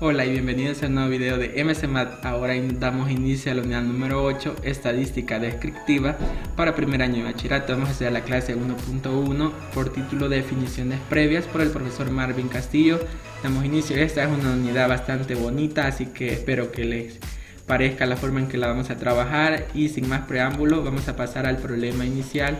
Hola y bienvenidos a un nuevo video de MCMath. Ahora damos inicio a la unidad número 8, Estadística Descriptiva, para primer año de bachillerato. Vamos a estudiar la clase 1.1 por título Definiciones previas por el profesor Marvin Castillo. Damos inicio. Esta es una unidad bastante bonita, así que espero que les parezca la forma en que la vamos a trabajar. Y sin más preámbulo, vamos a pasar al problema inicial.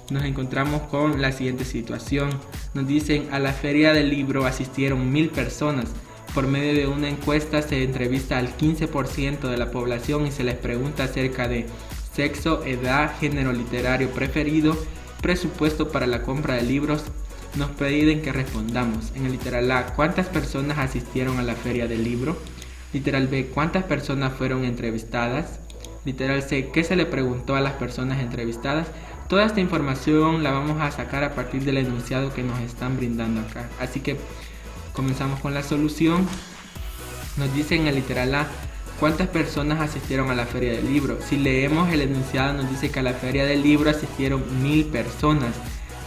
Nos encontramos con la siguiente situación. Nos dicen: a la feria del libro asistieron 1000 personas. Por medio de una encuesta se entrevista al 15% de la población y se les pregunta acerca de sexo, edad, género literario preferido, presupuesto para la compra de libros. Nos piden que respondamos. En el literal A, ¿cuántas personas asistieron a la feria del libro? Literal B, ¿cuántas personas fueron entrevistadas? Literal C, ¿qué se le preguntó a las personas entrevistadas? Toda esta información la vamos a sacar a partir del enunciado que nos están brindando acá. Así que comenzamos con la solución. Nos dice en el literal A, ¿cuántas personas asistieron a la feria del libro? Si leemos el enunciado nos dice que a la feria del libro asistieron 1000 personas.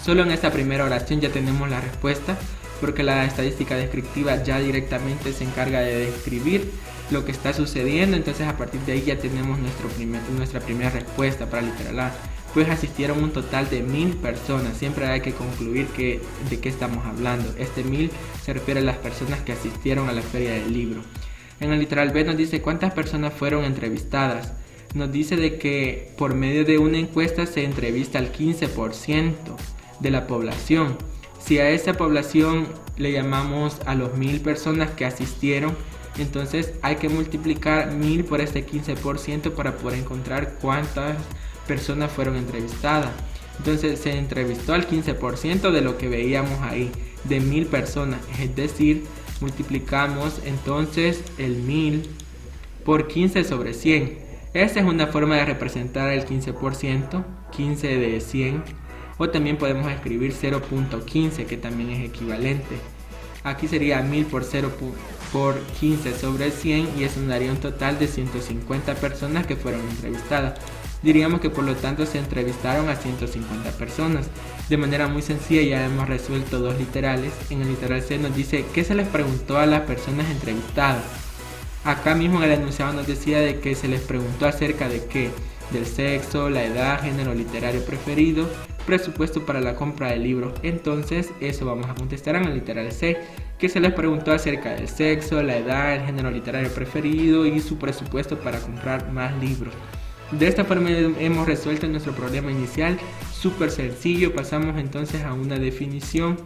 Solo en esta primera oración ya tenemos la respuesta, porque la estadística descriptiva ya directamente se encarga de describir lo que está sucediendo. Entonces a partir de ahí ya tenemos nuestra primera respuesta para el literal A. Pues asistieron un total de 1000 personas. Siempre hay que concluir de qué estamos hablando. Este 1000 se refiere a las personas que asistieron a la feria del libro. En el literal B nos dice cuántas personas fueron entrevistadas. Nos dice de que por medio de una encuesta se entrevista al 15% de la población. Si a esa población le llamamos a los 1000 personas que asistieron, entonces hay que multiplicar 1000 por este 15% para poder encontrar cuántas personas fueron entrevistadas. Entonces se entrevistó al 15% de lo que veíamos ahí, de 1000 personas, es decir, multiplicamos entonces el 1000 por 15 sobre 100. Esta es una forma de representar el 15%, 15 de 100, o también podemos escribir 0.15, que también es equivalente. Aquí sería 1000 por 15 sobre 100 y eso nos daría un total de 150 personas que fueron entrevistadas. Diríamos que por lo tanto se entrevistaron a 150 personas. De manera muy sencilla ya hemos resuelto dos literales. En el literal C nos dice ¿qué se les preguntó a las personas entrevistadas? Acá mismo en el enunciado nos decía de que se les preguntó acerca de qué, del sexo, la edad, género literario preferido, presupuesto para la compra de libros. Entonces eso vamos a contestar en el literal C, que se les preguntó acerca del sexo, la edad, el género literario preferido y su presupuesto para comprar más libros. De esta forma hemos resuelto nuestro problema inicial, súper sencillo. Pasamos entonces a una definición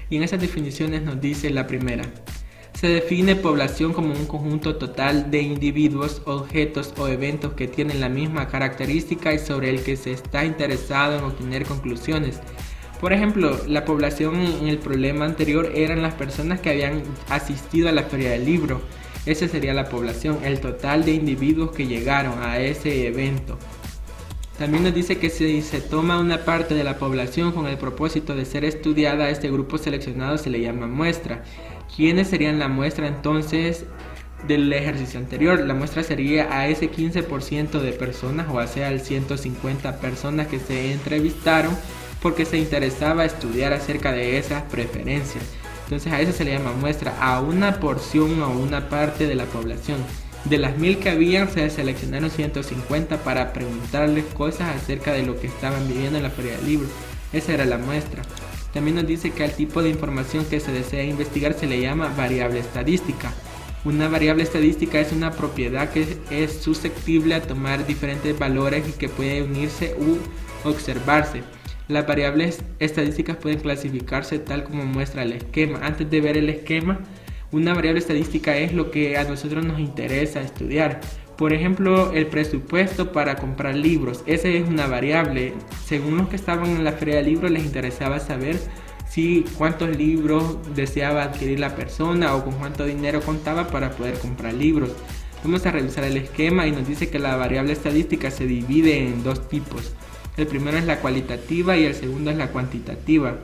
y en esas definiciones nos dice la primera: se define población como un conjunto total de individuos, objetos o eventos que tienen la misma característica y sobre el que se está interesado en obtener conclusiones. Por ejemplo, la población en el problema anterior eran las personas que habían asistido a la feria del libro. Esa sería la población, el total de individuos que llegaron a ese evento. También nos dice que si se toma una parte de la población con el propósito de ser estudiada, a este grupo seleccionado se le llama muestra. ¿Quiénes serían la muestra entonces del ejercicio anterior? La muestra sería a ese 15% de personas, o sea, al 150 personas que se entrevistaron porque se interesaba estudiar acerca de esas preferencias. Entonces a eso se le llama muestra, a una porción o una parte de la población. De las 1000 que habían, se seleccionaron 150 para preguntarles cosas acerca de lo que estaban viviendo en la feria del libro. Esa era la muestra. También nos dice que al tipo de información que se desea investigar se le llama variable estadística. Una variable estadística es una propiedad que es susceptible a tomar diferentes valores y que puede unirse u observarse. Las variables estadísticas pueden clasificarse tal como muestra el esquema. Antes de ver el esquema, una variable estadística es lo que a nosotros nos interesa estudiar. Por ejemplo, el presupuesto para comprar libros. Esa es una variable. Según los que estaban en la feria de libros, les interesaba saber cuántos libros deseaba adquirir la persona o con cuánto dinero contaba para poder comprar libros. Vamos a revisar el esquema y nos dice que la variable estadística se divide en dos tipos. El primero es la cualitativa y el segundo es la cuantitativa.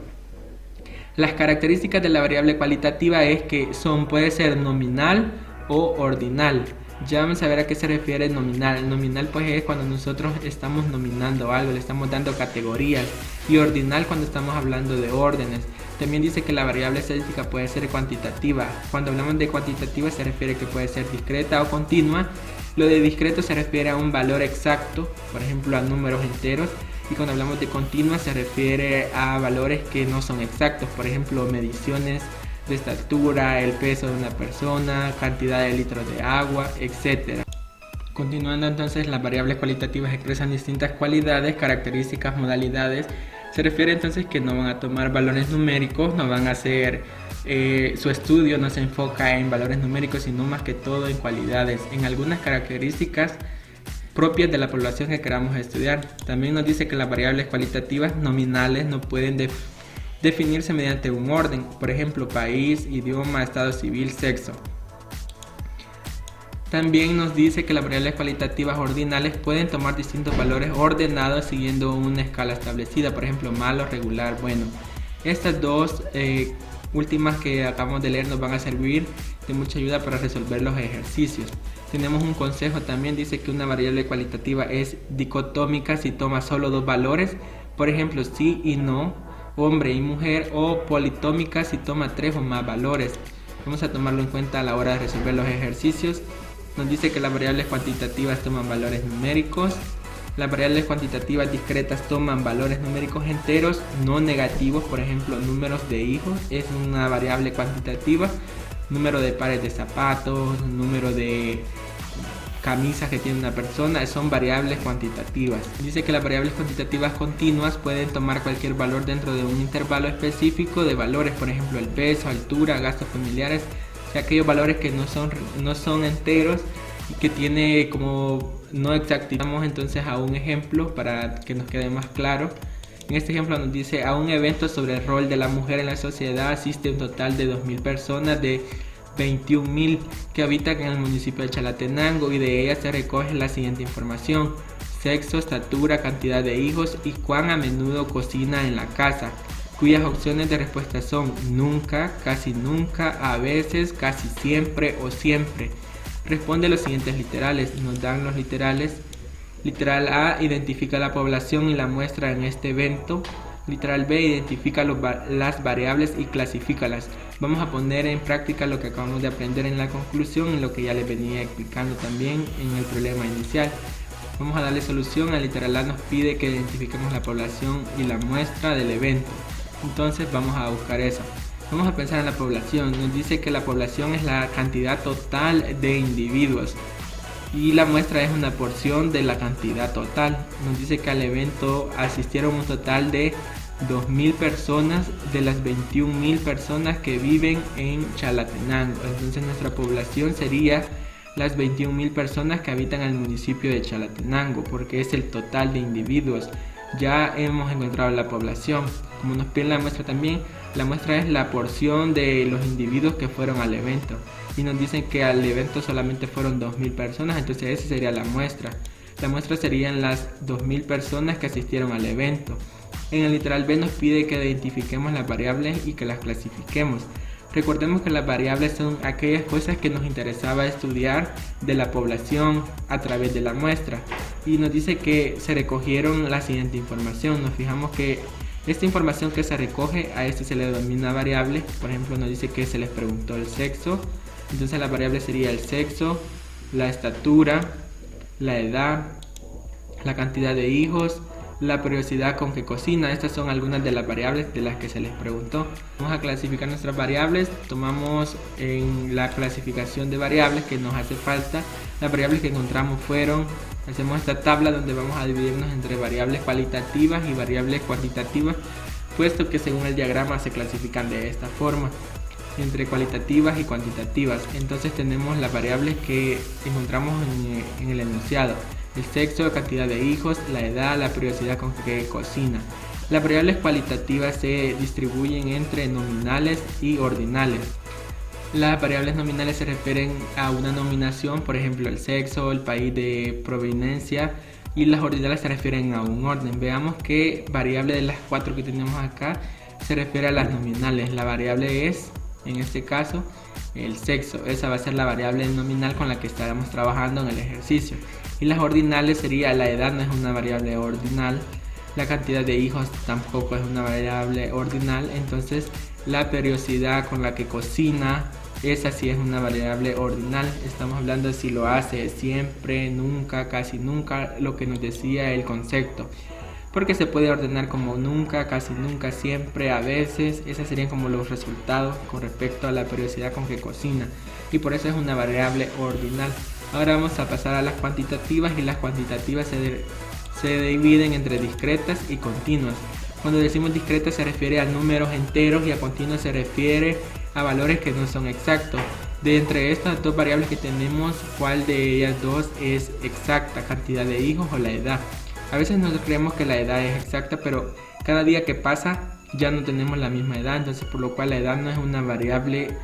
Las características de la variable cualitativa es que puede ser nominal o ordinal. Ya vamos a ver a qué se refiere nominal. El nominal pues es cuando nosotros estamos nominando algo, le estamos dando categorías. Y ordinal cuando estamos hablando de órdenes. También dice que la variable estadística puede ser cuantitativa. Cuando hablamos de cuantitativa se refiere que puede ser discreta o continua. Lo de discreto se refiere a un valor exacto, por ejemplo a números enteros. Y cuando hablamos de continua se refiere a valores que no son exactos, por ejemplo mediciones de estatura, el peso de una persona, cantidad de litros de agua, etc. Continuando entonces, las variables cualitativas expresan distintas cualidades, características, modalidades. Se refiere entonces que no van a tomar valores numéricos, no van a hacer, su estudio no se enfoca en valores numéricos, sino más que todo en cualidades, en algunas características propias de la población que queramos estudiar. También nos dice que las variables cualitativas nominales no pueden definirse mediante un orden, por ejemplo, país, idioma, estado civil, sexo. También nos dice que las variables cualitativas ordinales pueden tomar distintos valores ordenados siguiendo una escala establecida, por ejemplo, malo, regular, bueno. Estas dos últimas que acabamos de leer nos van a servir de mucha ayuda para resolver los ejercicios. Tenemos un consejo también, dice que una variable cualitativa es dicotómica si toma solo dos valores, por ejemplo, sí y no, hombre y mujer, o politómica si toma tres o más valores. Vamos a tomarlo en cuenta a la hora de resolver los ejercicios. Nos dice que las variables cuantitativas toman valores numéricos. Las variables cuantitativas discretas toman valores numéricos enteros, no negativos, por ejemplo, números de hijos es una variable cuantitativa. Número de pares de zapatos, número de camisas que tiene una persona, son variables cuantitativas. Dice que las variables cuantitativas continuas pueden tomar cualquier valor dentro de un intervalo específico de valores, por ejemplo, el peso, altura, gastos familiares, aquellos valores que no son enteros y que tiene como no exactitud. Vamos entonces a un ejemplo para que nos quede más claro. En este ejemplo nos dice: a un evento sobre el rol de la mujer en la sociedad asiste un total de 2.000 personas de 21.000 que habitan en el municipio de Chalatenango, y de ellas se recoge la siguiente información: sexo, estatura, cantidad de hijos y cuán a menudo cocina en la casa, cuyas opciones de respuesta son nunca, casi nunca, a veces, casi siempre o siempre. Responde los siguientes literales. Nos dan los literales. Literal A: identifica la población y la muestra en este evento. Literal B: identifica las variables y clasifícalas. Vamos a poner en práctica lo que acabamos de aprender en la conclusión y lo que ya les venía explicando también en el problema inicial. Vamos a darle solución. A literal A nos pide que identifiquemos la población y la muestra del evento. Entonces vamos a buscar eso. Vamos a pensar en la población. Nos dice que la población es la cantidad total de individuos y la muestra es una porción de la cantidad total. Nos dice que al evento asistieron un total de 2.000 personas de las 21.000 personas que viven en Chalatenango. Entonces nuestra población sería las 21.000 personas que habitan en el municipio de Chalatenango, porque es el total de individuos. Ya hemos encontrado la población. Como nos pide la muestra también, la muestra es la porción de los individuos que fueron al evento. Y nos dicen que al evento solamente fueron 2.000 personas, entonces esa sería la muestra. La muestra serían las 2.000 personas que asistieron al evento. En el literal B nos pide que identifiquemos las variables y que las clasifiquemos. Recordemos que las variables son aquellas cosas que nos interesaba estudiar de la población a través de la muestra. Y nos dice que se recogieron la siguiente información. Nos fijamos que esta información que se recoge, a este se le denomina variable. Por ejemplo, nos dice que se les preguntó el sexo. Entonces la variable sería el sexo, la estatura, la edad, la cantidad de hijos, la periodicidad con que cocina. Estas son algunas de las variables de las que se les preguntó. Vamos a clasificar nuestras variables. Tomamos en la clasificación de variables que nos hace falta. Las variables que encontramos fueron, hacemos esta tabla donde vamos a dividirnos entre variables cualitativas y variables cuantitativas, puesto que según el diagrama se clasifican de esta forma, entre cualitativas y cuantitativas. Entonces tenemos las variables que encontramos en el enunciado: el sexo, la cantidad de hijos, la edad, la periodicidad con que cocina. Las variables cualitativas se distribuyen entre nominales y ordinales. Las variables nominales se refieren a una nominación, por ejemplo el sexo, el país de proveniencia, y las ordinales se refieren a un orden. Veamos qué variable de las cuatro que tenemos acá se refiere a las nominales. La variable es, en este caso, el sexo. Esa va a ser la variable nominal con la que estaremos trabajando en el ejercicio. Y las ordinales sería la edad, no es una variable ordinal. La cantidad de hijos tampoco es una variable ordinal. Entonces La periodicidad con la que cocina, esa sí es una variable ordinal. Estamos hablando de si lo hace siempre, nunca, casi nunca, lo que nos decía el concepto. Porque se puede ordenar como nunca, casi nunca, siempre, a veces. Esos serían como los resultados con respecto a la periodicidad con que cocina. Y por eso es una variable ordinal. Ahora vamos a pasar a las cuantitativas, y las cuantitativas se dividen entre discretas y continuas. Cuando decimos discretas se refiere a números enteros y a continuas se refiere a valores que no son exactos. De entre estas dos variables que tenemos, ¿cuál de ellas dos es exacta? ¿Cantidad de hijos o la edad? A veces nosotros creemos que la edad es exacta, pero cada día que pasa ya no tenemos la misma edad, entonces por lo cual la edad no es una variable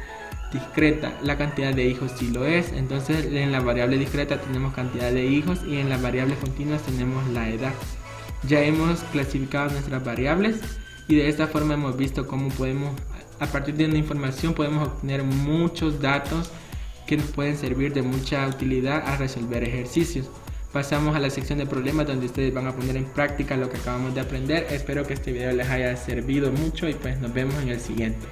discreta. La cantidad de hijos sí lo es, entonces en la variable discreta tenemos cantidad de hijos y en las variables continuas tenemos la edad. Ya hemos clasificado nuestras variables y de esta forma hemos visto cómo podemos, a partir de una información, podemos obtener muchos datos que nos pueden servir de mucha utilidad al resolver ejercicios. Pasamos a la sección de problemas, donde ustedes van a poner en práctica lo que acabamos de aprender. Espero que este video les haya servido mucho y pues nos vemos en el siguiente.